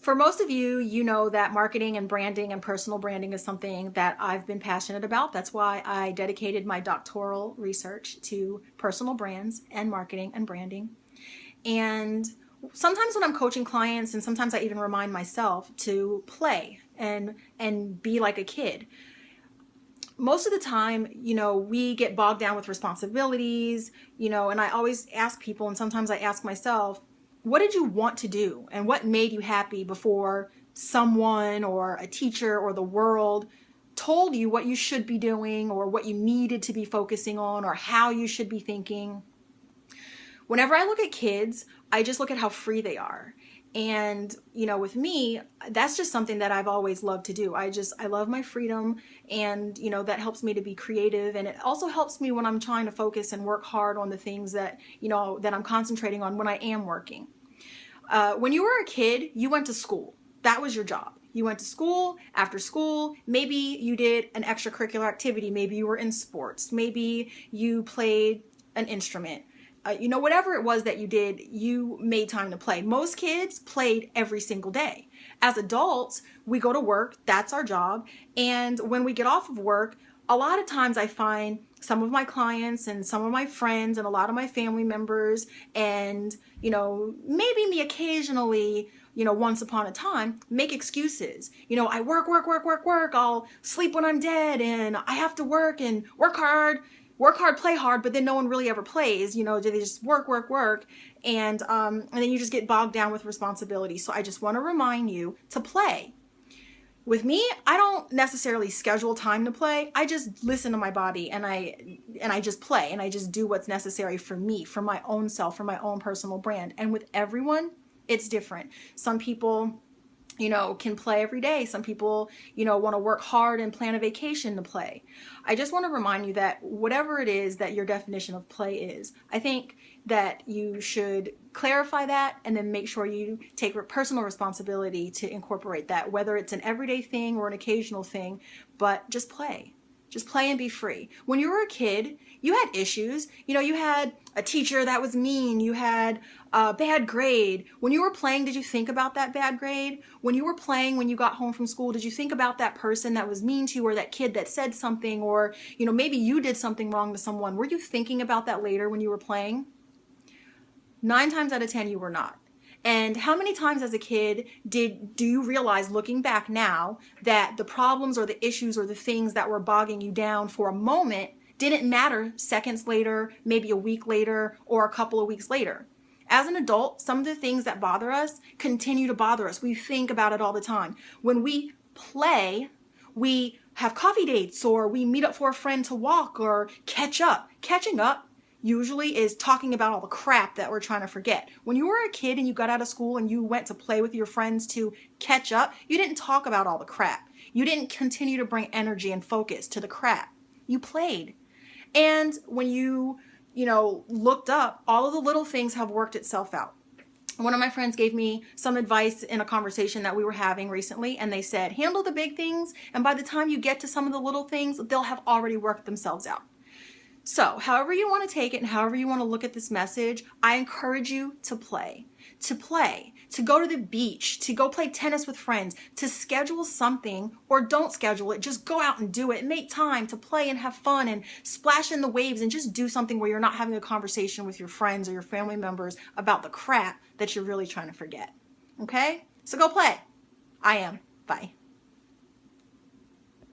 For most of you, you know that marketing and branding and personal branding is something that I've been passionate about. That's why I dedicated my doctoral research to personal brands and marketing and branding. And sometimes when I'm coaching clients, and sometimes I even remind myself to play and be like a kid. Most of the time, we get bogged down with responsibilities, and I always ask people, and sometimes I ask myself, what did you want to do and what made you happy before someone or a teacher or the world told you what you should be doing or what you needed to be focusing on or how you should be thinking? Whenever I look at kids, I just look at how free they are. And, with me, that's just something that I've always loved to do. I love my freedom, and, that helps me to be creative. And it also helps me when I'm trying to focus and work hard on the things that, that I'm concentrating on when I am working. When you were a kid, you went to school. That was your job. You went to school. After school, maybe you did an extracurricular activity. Maybe you were in sports. Maybe you played an instrument. Whatever it was that you did, you made time to play. Most kids played every single day. As adults, we go to work. That's our job. And when we get off of work, a lot of times I find some of my clients and some of my friends and a lot of my family members and, maybe me occasionally, once upon a time, make excuses. I work. I'll sleep when I'm dead, and I have to work and work hard, play hard, but then no one really ever plays. They just work, and then you just get bogged down with responsibility. So I just want to remind you to play. With me, I don't necessarily schedule time to play. I just listen to my body, and I just play, and I just do what's necessary for me, for my own self, for my own personal brand. And with everyone, it's different. Some people, can play every day. Some people, want to work hard and plan a vacation to play. I just want to remind you that whatever it is that your definition of play is, I think that you should clarify that and then make sure you take personal responsibility to incorporate that, whether it's an everyday thing or an occasional thing, but just play. Just play and be free. When you were a kid, you had issues. You had a teacher that was mean. You had a bad grade. When you were playing, did you think about that bad grade? When you were playing, when you got home from school, did you think about that person that was mean to you or that kid that said something, or, maybe you did something wrong to someone? Were you thinking about that later when you were playing? 9 times out of 10, you were not. And how many times as a kid do you realize, looking back now, that the problems or the issues or the things that were bogging you down for a moment didn't matter seconds later, maybe a week later, or a couple of weeks later? As an adult, some of the things that bother us continue to bother us. We think about it all the time. When we play, we have coffee dates, or we meet up for a friend to walk or catch up. Catching up usually is talking about all the crap that we're trying to forget. When you were a kid and you got out of school and you went to play with your friends to catch up, you didn't talk about all the crap. You didn't continue to bring energy and focus to the crap. You played. And when you looked up, all of the little things have worked itself out. One of my friends gave me some advice in a conversation that we were having recently, and they said, handle the big things, and by the time you get to some of the little things, they'll have already worked themselves out. So however you want to take it and however you want to look at this message, I encourage you to play, to go to the beach, to go play tennis with friends, to schedule something, or don't schedule it. Just go out and do it. Make time to play and have fun and splash in the waves, and just do something where you're not having a conversation with your friends or your family members about the crap that you're really trying to forget. Okay? So go play. I am. Bye.